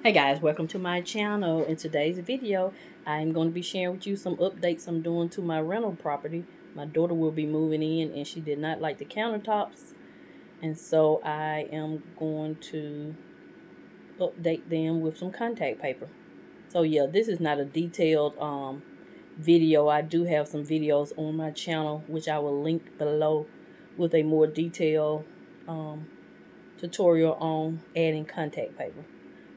Hey guys, welcome to my channel. In today's video, I'm going to be sharing with you some updates I'm doing to my rental property. My daughter will be moving in and she did not like the countertops, and so I am going to update them with some contact paper. So yeah, this is not a detailed video. I do have some videos on my channel which I will link below with a more detailed tutorial on adding contact paper.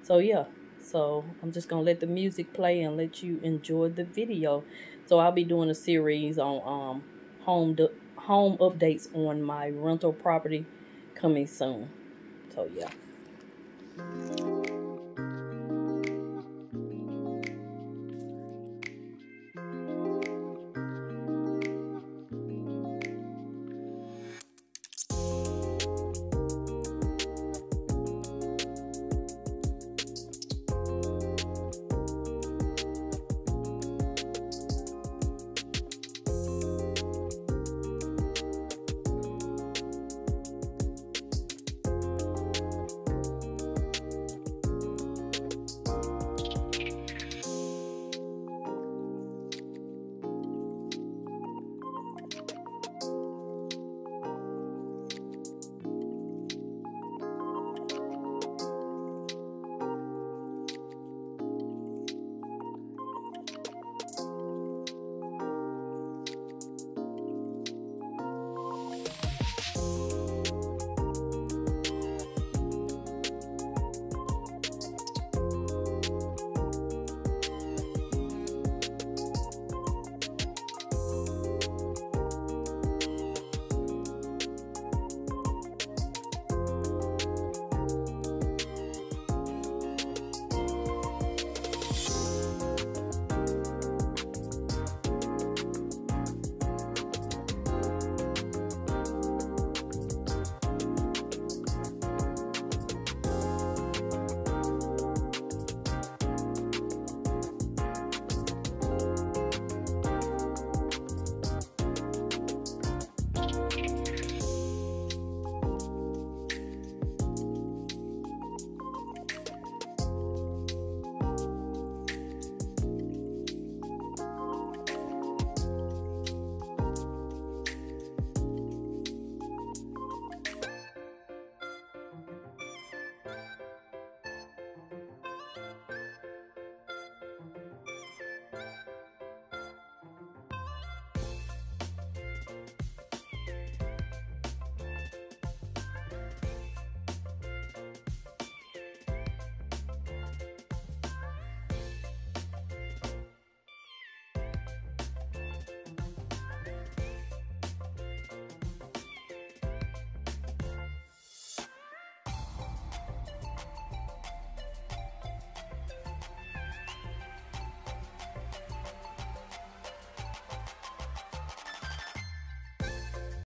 So yeah, so I'm just gonna let the music play and let you enjoy the video. So I'll be doing a series on home updates on my rental property coming soon. So yeah.